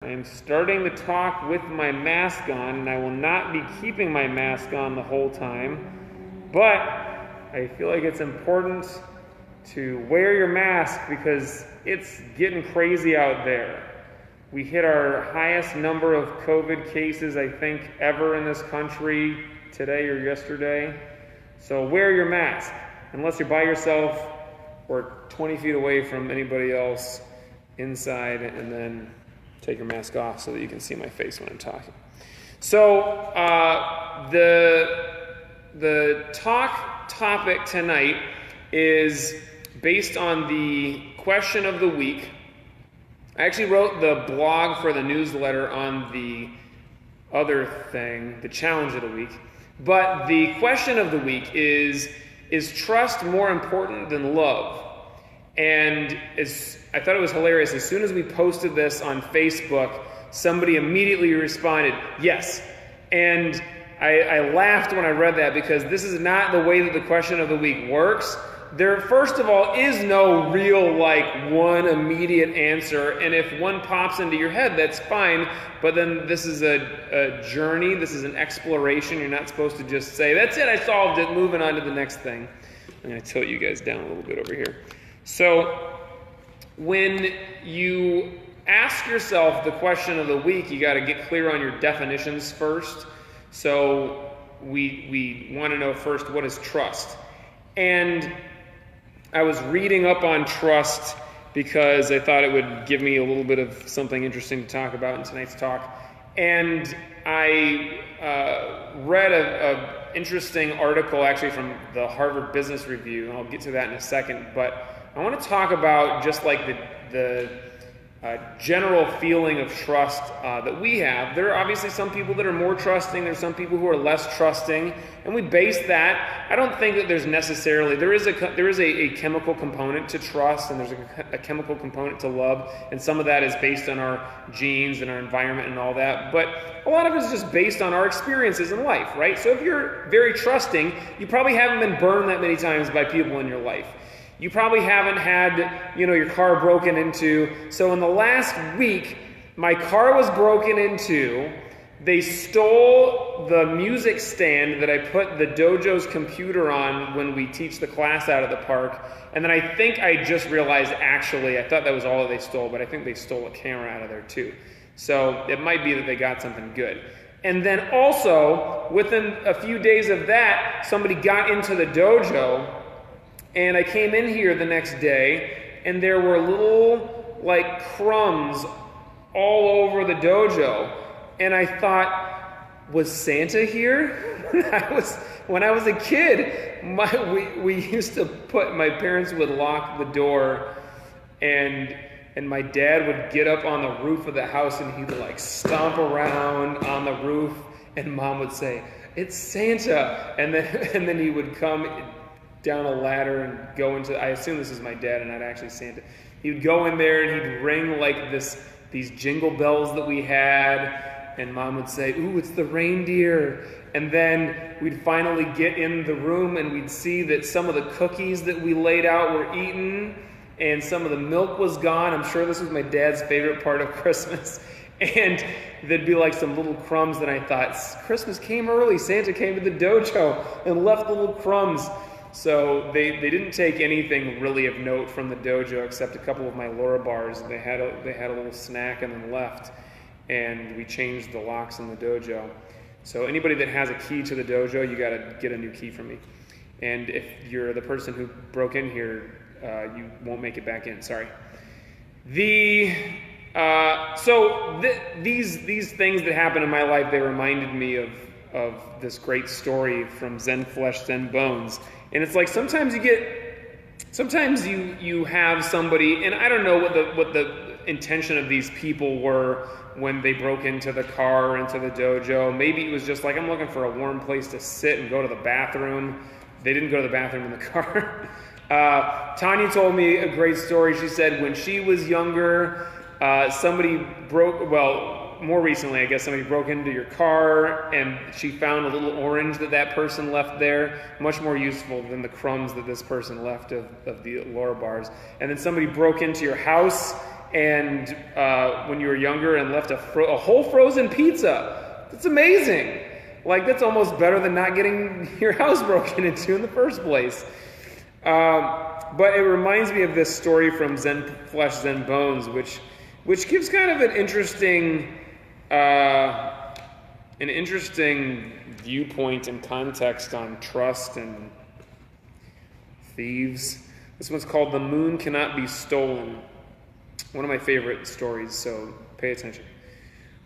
I am starting the talk with my mask on, and I will not be keeping my mask on the whole time, but I feel like it's important to wear your mask because it's getting crazy out there. We hit our highest number of COVID cases, I think, ever in this country today or yesterday. So wear your mask, unless you're by yourself or 20 feet away from anybody else inside, and then take your mask off so that you can see my face when I'm talking. So the topic tonight is based on the question of the week. I actually wrote the blog for the newsletter on the other thing, the challenge of the week. But the question of the week is trust more important than love? And I thought it was hilarious. As soon as we posted this on Facebook, somebody immediately responded, yes. And I laughed when I read that because this is not the way that the question of the week works. There, first of all, is no real, one immediate answer. And if one pops into your head, that's fine. But then this is a journey. This is an exploration. You're not supposed to just say, that's it, I solved it, moving on to the next thing. I'm going to tilt you guys down a little bit over here. So when you ask yourself the question of the week, you got to get clear on your definitions first. So we want to know first, what is trust? And I was reading up on trust because I thought it would give me a little bit of something interesting to talk about in tonight's talk. And I read an interesting article actually from the Harvard Business Review, and I'll get to that in a second. But I want to talk about just the general feeling of trust that we have. There are obviously some people that are more trusting. There's some people who are less trusting, and we base that. I don't think that there's necessarily there is a chemical component to trust, and there's a chemical component to love, and some of that is based on our genes and our environment and all that. But a lot of it is just based on our experiences in life, right? So if you're very trusting, you probably haven't been burned that many times by people in your life. You probably haven't had, your car broken into. So in the last week, my car was broken into. They stole the music stand that I put the dojo's computer on when we teach the class out at the park. And then I think I just realized, actually, I thought that was all that they stole, but I think they stole a camera out of there too. So it might be that they got something good. And then also, within a few days of that, somebody got into the dojo. And I came in here the next day, and there were little, crumbs all over the dojo. And I thought, was Santa here? When I was a kid, we used to my parents would lock the door, and my dad would get up on the roof of the house, and he would, stomp around on the roof, and Mom would say, it's Santa. And then he would come down a ladder and go into, I assume this is my dad and not actually Santa. He would go in there and he'd ring these jingle bells that we had, and Mom would say, ooh, it's the reindeer. And then we'd finally get in the room and we'd see that some of the cookies that we laid out were eaten and some of the milk was gone. I'm sure this was my dad's favorite part of Christmas. And there'd be some little crumbs, and I thought, Christmas came early. Santa came to the dojo and left the little crumbs. So they didn't take anything really of note from the dojo except a couple of my Laura bars. They had a little snack and then left, and we changed the locks in the dojo. So anybody that has a key to the dojo, you got to get a new key from me. And if you're the person who broke in here, you won't make it back in. Sorry. These things that happened in my life, they reminded me of this great story from Zen Flesh, Zen Bones. And it's sometimes you have somebody, and I don't know what the intention of these people were when they broke into the car or into the dojo. Maybe it was just I'm looking for a warm place to sit and go to the bathroom. They didn't go to the bathroom in the car. Tanya told me a great story. She said when she was younger, more recently, I guess, somebody broke into your car and she found a little orange that person left there, much more useful than the crumbs that this person left of the Laura bars. And then somebody broke into your house and when you were younger and left a whole frozen pizza. That's amazing. Like, that's almost better than not getting your house broken into in the first place. But it reminds me of this story from Zen Flesh, Zen Bones, which gives kind of an interesting viewpoint and context on trust and thieves. This one's called "The Moon Cannot Be Stolen." One of my favorite stories, so pay attention.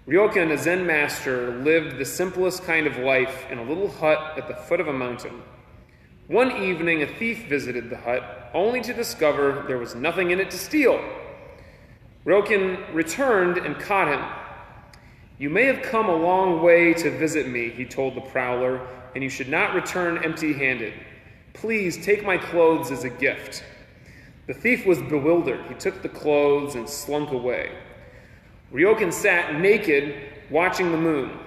Ryokan, a Zen master, lived the simplest kind of life in a little hut at the foot of a mountain. One evening, a thief visited the hut, only to discover there was nothing in it to steal. Ryokan returned and caught him. "You may have come a long way to visit me," he told the prowler, "and you should not return empty-handed. Please take my clothes as a gift." The thief was bewildered. He took the clothes and slunk away. Ryokan sat naked, watching the moon.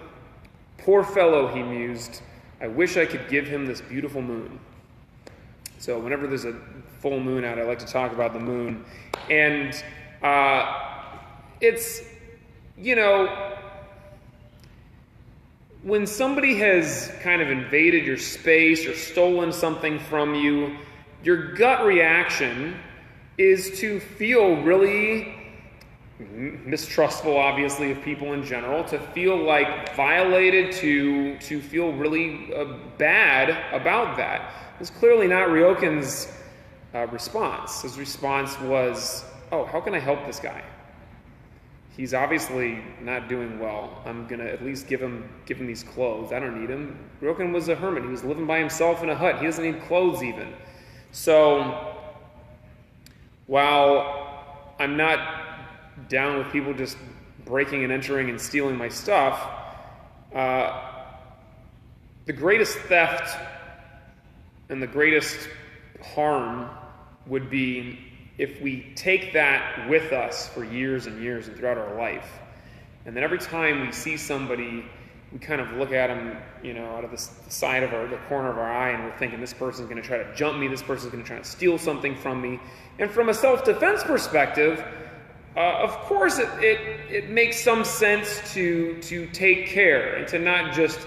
"Poor fellow," he mused. "I wish I could give him this beautiful moon." So whenever there's a full moon out, I like to talk about the moon. And it's, when somebody has kind of invaded your space or stolen something from you, your gut reaction is to feel really mistrustful, obviously, of people in general, to feel like violated, to feel really bad about that. It's clearly not Ryokan's response. His response was, "Oh, how can I help this guy? He's obviously not doing well. I'm going to at least give him these clothes. I don't need him." Ryokan was a hermit. He was living by himself in a hut. He doesn't need clothes even. So, while I'm not down with people just breaking and entering and stealing my stuff, the greatest theft and the greatest harm would be if we take that with us for years and years and throughout our life. And then every time we see somebody, we kind of look at them, out of the side of the corner of our eye, and we're thinking, this person's going to try to jump me, this person's going to try to steal something from me. And from a self-defense perspective, of course it makes some sense to take care and to not just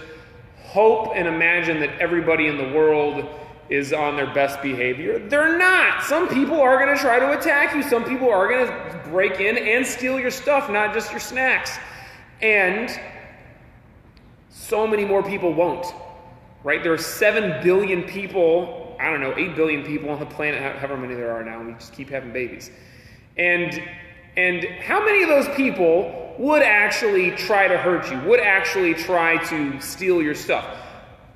hope and imagine that everybody in the world is on their best behavior. They're not. Some people are going to try to attack you. Some people are going to break in and steal your stuff, not just your snacks. And so many more people won't, right? There are 7 billion people, 8 billion people on the planet, however many there are now, and we just keep having babies. And how many of those people would actually try to hurt you, would actually try to steal your stuff?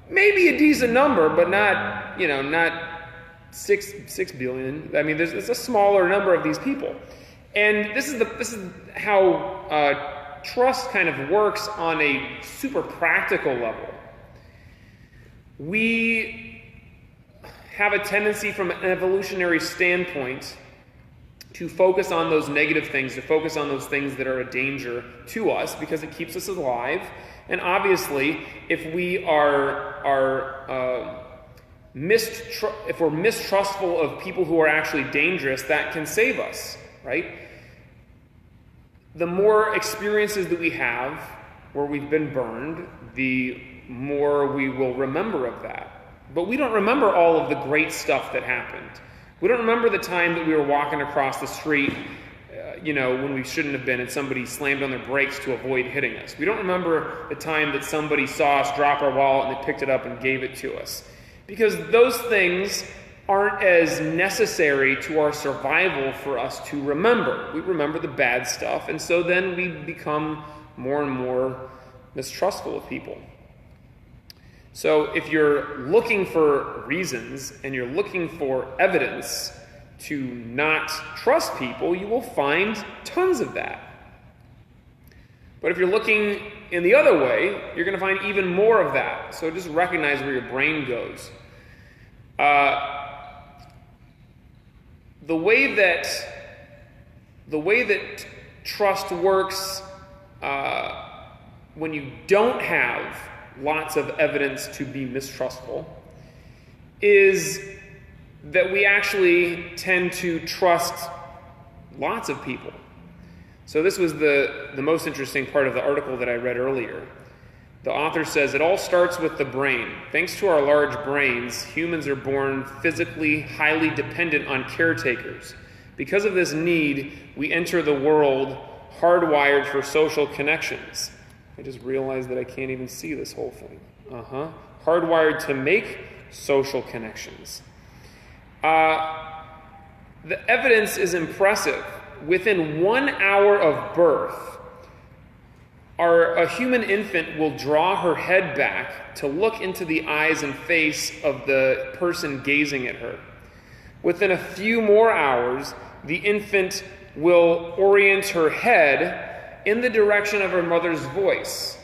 Maybe a decent number, but not 6 billion. I mean, there's a smaller number of these people. And this is how trust kind of works on a super practical level. We have a tendency from an evolutionary standpoint to focus on those negative things, to focus on those things that are a danger to us because it keeps us alive. And obviously, if we if we're mistrustful of people who are actually dangerous, that can save us, right? The more experiences that we have where we've been burned, the more we will remember of that. But we don't remember all of the great stuff that happened. We don't remember the time that we were walking across the street, when we shouldn't have been, and somebody slammed on their brakes to avoid hitting us. We don't remember the time that somebody saw us drop our wallet and they picked it up and gave it to us. Because those things aren't as necessary to our survival for us to remember. We remember the bad stuff, and so then we become more and more mistrustful of people. So if you're looking for reasons and you're looking for evidence to not trust people, you will find tons of that. But if you're looking in the other way, you're going to find even more of that. So just recognize where your brain goes. The way that trust works when you don't have lots of evidence to be mistrustful is that we actually tend to trust lots of people. So this was the most interesting part of the article that I read earlier. The author says, it all starts with the brain. Thanks to our large brains, humans are born physically highly dependent on caretakers. Because of this need, we enter the world hardwired for social connections. I just realized that I can't even see this whole thing. Hardwired to make social connections. The evidence is impressive. Within 1 hour of birth, a human infant will draw her head back to look into the eyes and face of the person gazing at her. Within a few more hours, the infant will orient her head in the direction of her mother's voice.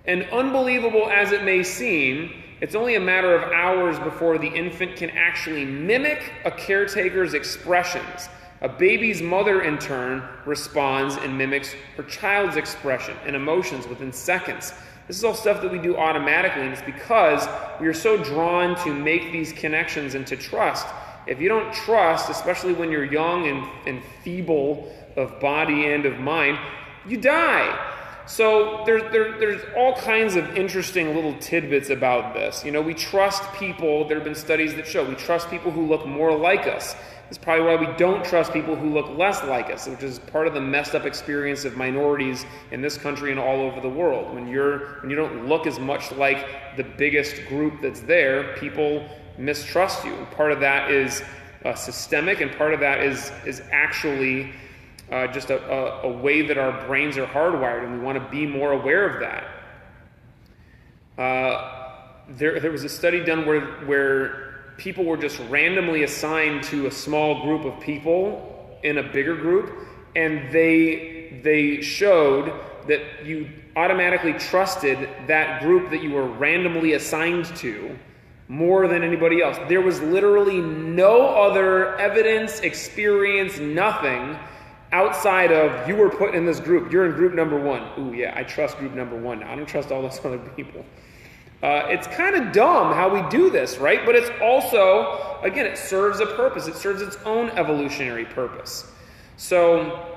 And unbelievable as it may seem, it's only a matter of hours before the infant can actually mimic a caretaker's expressions. A baby's mother, in turn, responds and mimics her child's expression and emotions within seconds. This is all stuff that we do automatically, and it's because we are so drawn to make these connections and to trust. If you don't trust, especially when you're young and feeble of body and of mind, you die. So there's all kinds of interesting little tidbits about this. We trust people. There have been studies that show we trust people who look more like us. It's probably why we don't trust people who look less like us, which is part of the messed up experience of minorities in this country and all over the world. When you don't look as much like the biggest group that's there, people mistrust you. And part of that is systemic, and part of that is actually just a way that our brains are hardwired, and we want to be more aware of that. There was a study done where people were just randomly assigned to a small group of people in a bigger group, and they showed that you automatically trusted that group that you were randomly assigned to more than anybody else. There was literally no other evidence, experience, nothing outside of you were put in this group. You're in group number one. Ooh, yeah, I trust group number one now. I don't trust all those other people. It's kind of dumb how we do this, right? But it's also, again, it serves a purpose. It serves its own evolutionary purpose. So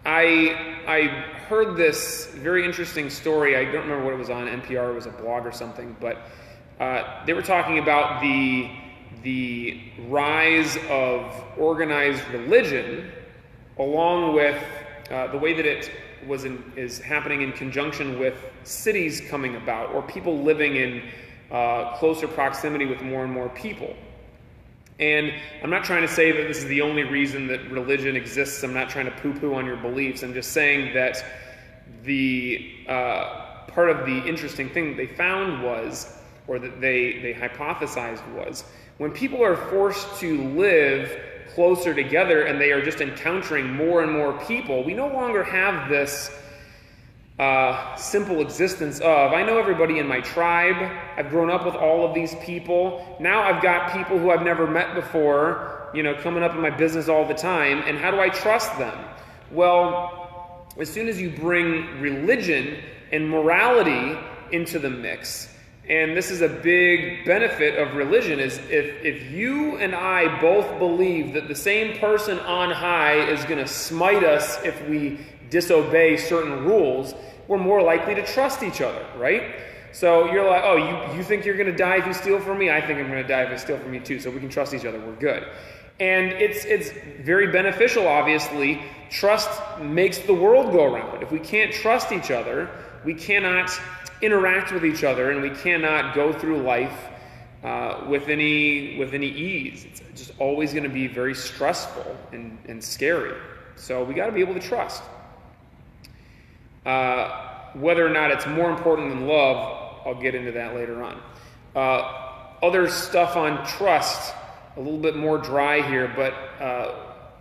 I heard this very interesting story. I don't remember what it was on NPR. It was a blog or something. But they were talking about the rise of organized religion along with the way that it is happening in conjunction with cities coming about, or people living in closer proximity with more and more people. And I'm not trying to say that this is the only reason that religion exists. I'm not trying to poo-poo on your beliefs. I'm just saying that the part of the interesting thing that they found was, or that they hypothesized was, when people are forced to live closer together and they are just encountering more and more people, we no longer have this simple existence of, I know everybody in my tribe, I've grown up with all of these people, now I've got people who I've never met before, coming up in my business all the time, and how do I trust them? Well, as soon as you bring religion and morality into the mix, and this is a big benefit of religion, is if you and I both believe that the same person on high is going to smite us if we disobey certain rules, we're more likely to trust each other, right? So you're like, oh, you think you're going to die if you steal from me? I think I'm going to die if I steal from you too, so we can trust each other. We're good. And it's very beneficial, obviously. Trust makes the world go around. If we can't trust each other, we cannot interact with each other, and we cannot go through life with any ease. It's just always going to be very stressful and scary. So we got to be able to trust. Whether or not it's more important than love, I'll get into that later on. Other stuff on trust, a little bit more dry here, but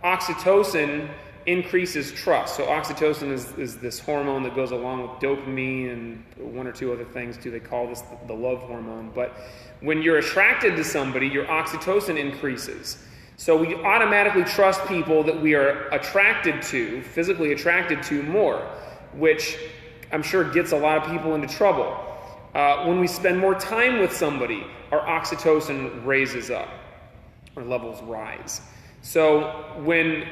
oxytocin increases trust. So oxytocin is this hormone that goes along with dopamine and one or two other things too. They call this the love hormone. But when you're attracted to somebody, your oxytocin increases. So we automatically trust people that we are attracted to, physically attracted to more, which I'm sure gets a lot of people into trouble. When we spend more time with somebody, our oxytocin raises up, our levels rise. So when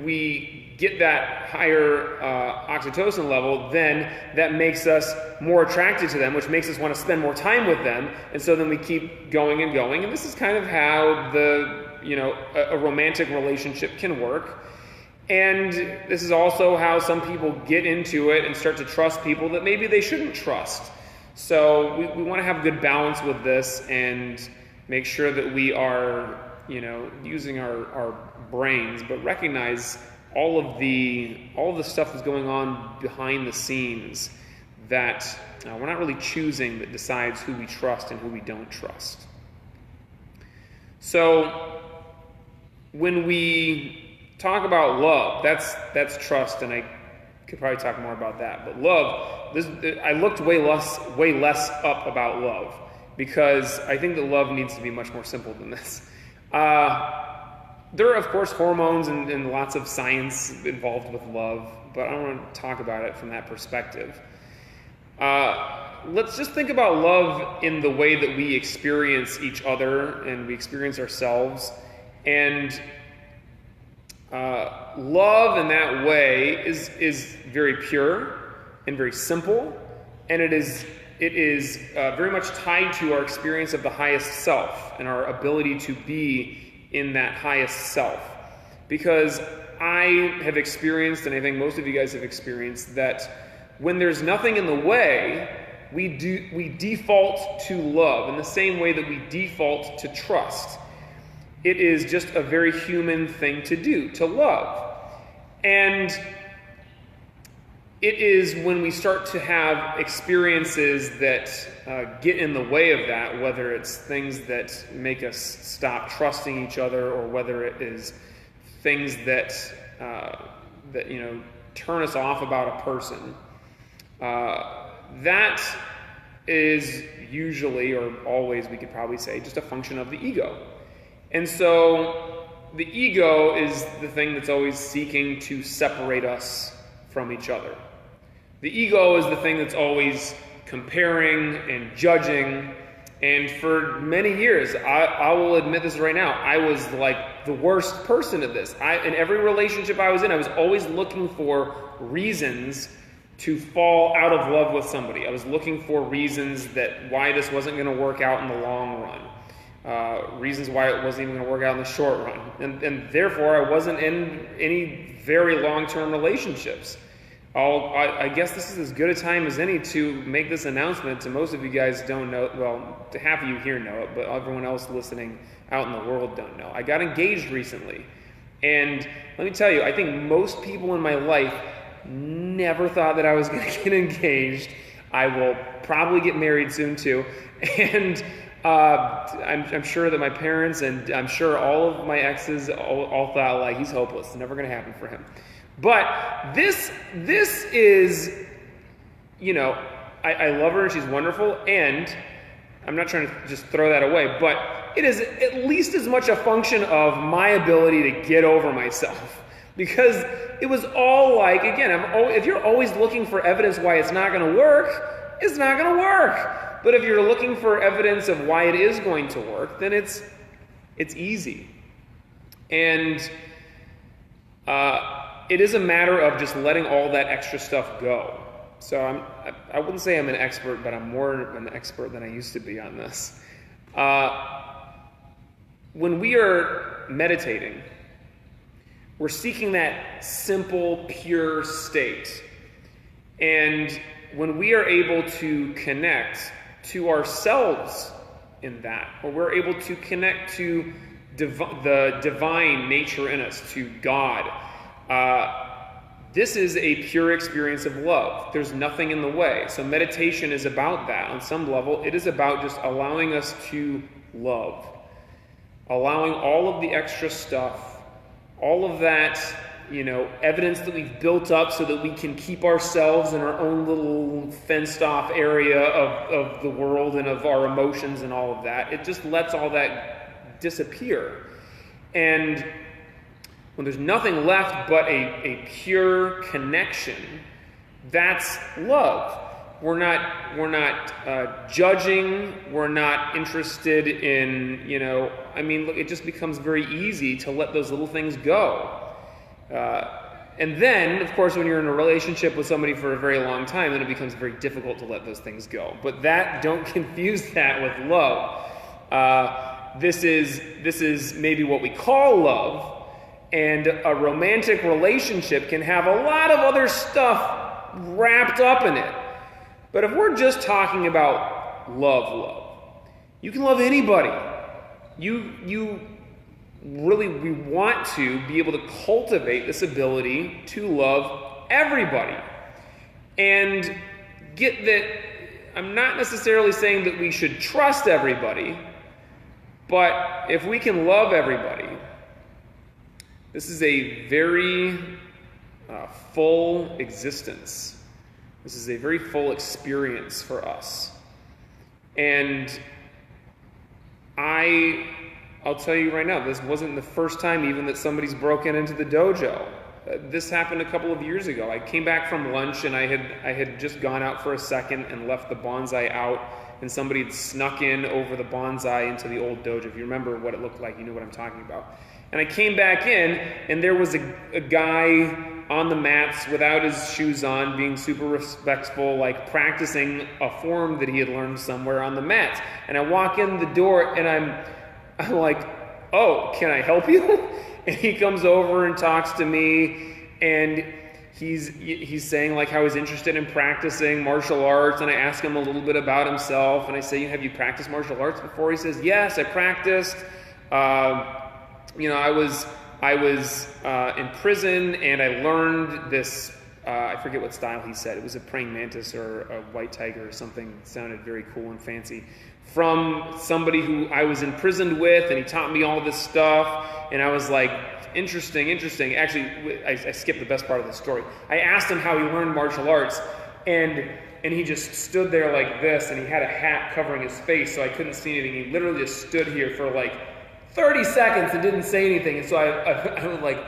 we get that higher oxytocin level, then that makes us more attracted to them, which makes us want to spend more time with them. And so then we keep going and going. And this is kind of how a romantic relationship can work. And this is also how some people get into it and start to trust people that maybe they shouldn't trust. So we want to have good balance with this and make sure that we are, using our brains, but recognize all of the stuff that's going on behind the scenes that we're not really choosing, that decides who we trust and who we don't trust. So when we talk about love, that's trust, and I could probably talk more about that. But love, I looked way less up about love, because I think that love needs to be much more simple than this. There are, of course, hormones and lots of science involved with love, but I don't want to talk about it from that perspective. Let's just think about love in the way that we experience each other and we experience ourselves. And love in that way is very pure and very simple, and it is very much tied to our experience of the highest self and our ability to be in that highest self. Because I have experienced, and I think most of you guys have experienced, that when there's nothing in the way, we default to love in the same way that we default to trust. It is just a very human thing to do, to love. And it is when we start to have experiences that get in the way of that, whether it's things that make us stop trusting each other, or whether it is things that turn us off about a person. That is usually, or always, we could probably say, just a function of the ego. And so the ego is the thing that's always seeking to separate us from each other. The ego is the thing that's always comparing and judging. And for many years, I will admit this right now, I was like the worst person at this. In every relationship I was in, I was always looking for reasons to fall out of love with somebody. I was looking for reasons that why this wasn't going to work out in the long run. Reasons why it wasn't even going to work out in the short run. And therefore, I wasn't in any very long-term relationships. I guess this is as good a time as any to make this announcement. To most of you guys don't know, well, to half of you here know it, but everyone else listening out in the world don't know. I got engaged recently. And let me tell you, I think most people in my life never thought that I was going to get engaged. I will probably get married soon too. And I'm sure that my parents, and I'm sure all of my exes all thought, like, he's hopeless. It's never going to happen for him. But this is, I love her and she's wonderful, and I'm not trying to just throw that away, but it is at least as much a function of my ability to get over myself. Because it was all like, again, if you're always looking for evidence why it's not going to work, it's not going to work. But if you're looking for evidence of why it is going to work, then it's easy. And it is a matter of just letting all that extra stuff go. So I wouldn't say I'm an expert, but I'm more of an expert than I used to be on this. When we are meditating, we're seeking that simple, pure state. And when we are able to connect to ourselves in that, or we're able to connect to the divine nature in us, to God, this is a pure experience of love. There's nothing in the way. So meditation is about that. On some level, it is about just allowing us to love. Allowing all of the extra stuff, all of that, evidence that we've built up so that we can keep ourselves in our own little fenced-off area of the world and of our emotions and all of that. It just lets all that disappear. And when there's nothing left but a pure connection, that's love. we're not judging. We're not interested in, look, it just becomes very easy to let those little things go. And then, of course, when you're in a relationship with somebody for a very long time, then it becomes very difficult to let those things go. But don't confuse that with love. This is maybe what we call love, and a romantic relationship can have a lot of other stuff wrapped up in it. But if we're just talking about love, you can love anybody. We want to be able to cultivate this ability to love everybody. And get that I'm not necessarily saying that we should trust everybody, but if we can love everybody, this is a very full existence. This is a very full experience for us. And I'll tell you right now, this wasn't the first time even that somebody's broken into the dojo. This happened a couple of years ago. I came back from lunch and I had just gone out for a second and left the bonsai out, and somebody had snuck in over the bonsai into the old dojo. If you remember what it looked like, you know what I'm talking about. And I came back in, and there was a guy on the mats without his shoes on, being super respectful, like practicing a form that he had learned somewhere on the mats. And I walk in the door, and I'm like, "Oh, can I help you?" And he comes over and talks to me, and he's saying like how he's interested in practicing martial arts, and I ask him a little bit about himself, and I say, "Have you practiced martial arts before?" He says, "Yes, I practiced. I was in prison, and I learned this, I forget what style he said. It was a praying mantis or a white tiger or something. It sounded very cool and fancy. From somebody who I was imprisoned with, and he taught me all this stuff." And I was like, interesting. Actually, I skipped the best part of the story. I asked him how he learned martial arts, and he just stood there like this, and he had a hat covering his face, so I couldn't see anything. He literally just stood here for like 30 seconds and didn't say anything. And so I was like,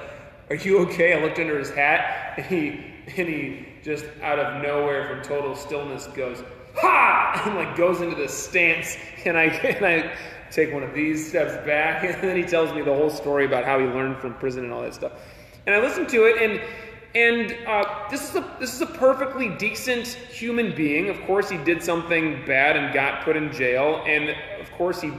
"Are you okay?" I looked under his hat, and he just out of nowhere from total stillness goes, "Ha!" and like goes into this stance, and I take one of these steps back, and then he tells me the whole story about how he learned from prison and all that stuff. And I listened to it, and this is a perfectly decent human being. Of course, he did something bad and got put in jail, and of course he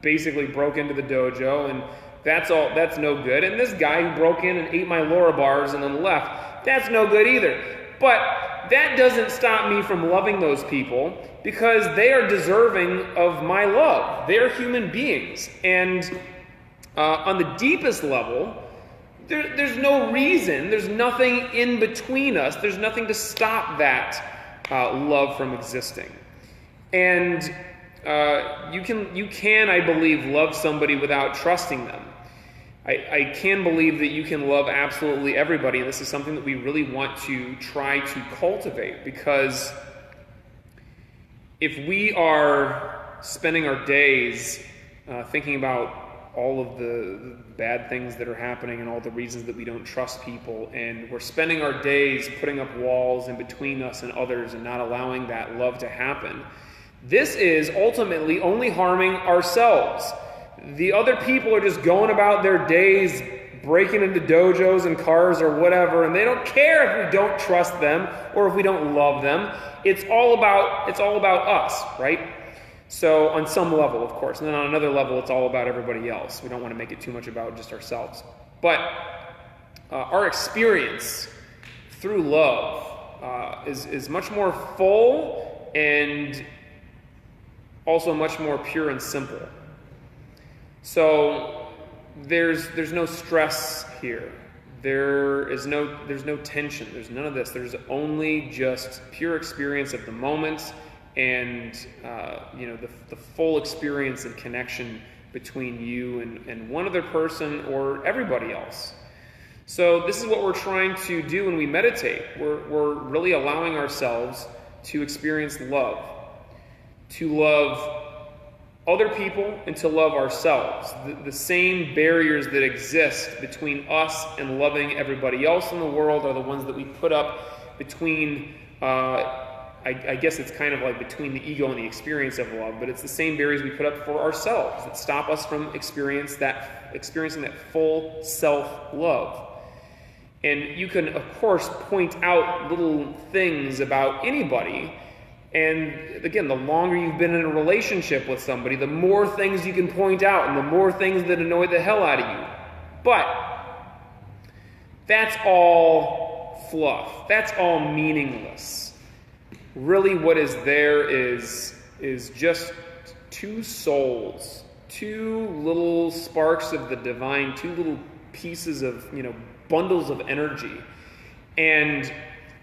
basically broke into the dojo, and that's no good. And this guy who broke in and ate my Laura bars and then left, that's no good either. But that doesn't stop me from loving those people, because they are deserving of my love. They're human beings. And on the deepest level, there's no reason, there's nothing in between us, there's nothing to stop that love from existing. And you can, I believe, love somebody without trusting them. I can believe that you can love absolutely everybody, and this is something that we really want to try to cultivate, because if we are spending our days thinking about all of the bad things that are happening and all the reasons that we don't trust people, and we're spending our days putting up walls in between us and others and not allowing that love to happen, this is ultimately only harming ourselves. The other people are just going about their days breaking into dojos and cars or whatever, and they don't care if we don't trust them or if we don't love them. It's all about us, right? So on some level, of course. And then on another level, it's all about everybody else. We don't want to make it too much about just ourselves. But our experience through love is much more full and also much more pure and simple. So there's no stress here. There's no tension. There's none of this. There's only just pure experience of the moment, and the full experience and connection between you and one other person or everybody else. So this is what we're trying to do when we meditate. We're really allowing ourselves to experience love, to love other people, and to love ourselves. The same barriers that exist between us and loving everybody else in the world are the ones that we put up between I guess it's kind of like between the ego and the experience of love, but it's the same barriers we put up for ourselves that stop us from experiencing that full self-love. And you can, of course, point out little things about anybody. And again, the longer you've been in a relationship with somebody, the more things you can point out and the more things that annoy the hell out of you. But that's all fluff. That's all meaningless. Really what is there is just two souls, two little sparks of the divine, two little pieces of, bundles of energy. And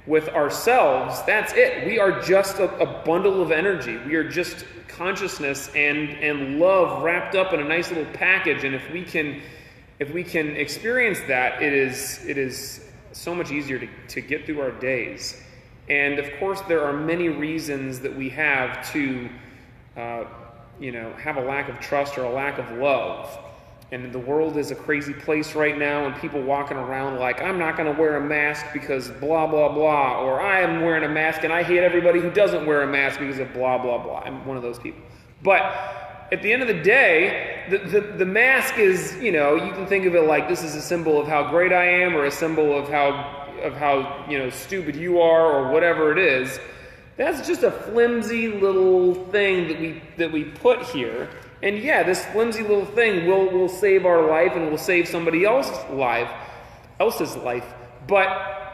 with ourselves, that's it. We are just a bundle of energy. We are just consciousness and love wrapped up in a nice little package. And if we can experience that, it is so much easier to get through our days. And of course, there are many reasons that we have to, have a lack of trust or a lack of love. And the world is a crazy place right now, and people walking around like, I'm not going to wear a mask because blah, blah, blah, or I am wearing a mask and I hate everybody who doesn't wear a mask because of blah, blah, blah. I'm one of those people. But at the end of the day, the mask is, you can think of it like this is a symbol of how great I am, or a symbol of how stupid you are, or whatever it is. That's just a flimsy little thing that we put here. And yeah, this flimsy little thing will save our life and will save somebody else's life. But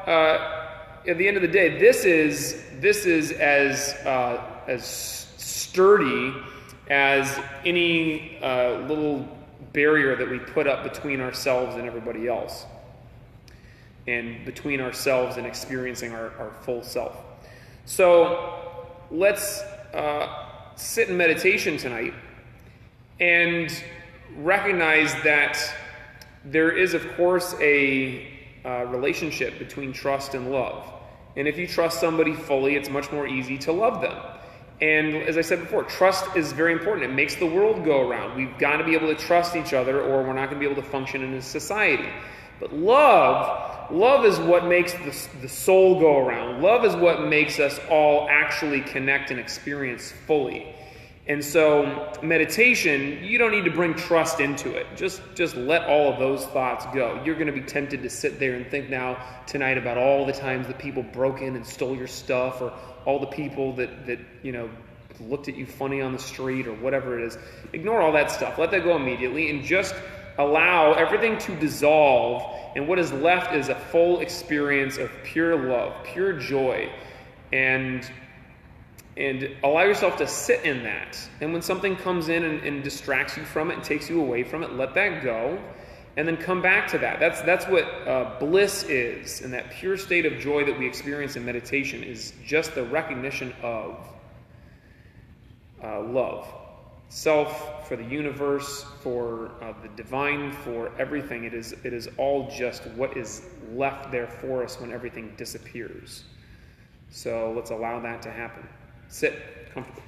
at the end of the day, this is as sturdy as any little barrier that we put up between ourselves and everybody else, and between ourselves and experiencing our full self. So let's sit in meditation tonight and recognize that there is, of course, a relationship between trust and love. And if you trust somebody fully, it's much more easy to love them. And as I said before, trust is very important. It makes the world go around. We've got to be able to trust each other, or we're not going to be able to function in a society. But love is what makes the soul go around. Love is what makes us all actually connect and experience fully. And so meditation, you don't need to bring trust into it. Just let all of those thoughts go. You're going to be tempted to sit there and think tonight about all the times that people broke in and stole your stuff, or all the people that looked at you funny on the street, or whatever it is. Ignore all that stuff. Let that go immediately, and just allow everything to dissolve, and what is left is a full experience of pure love, pure joy, and allow yourself to sit in that. And when something comes in and distracts you from it and takes you away from it, let that go, and then come back to that. That's what bliss is, and that pure state of joy that we experience in meditation is just the recognition of love. Self, for the universe, for the divine, for everything. It is all just what is left there for us when everything disappears. So let's allow that to happen. Sit comfortably.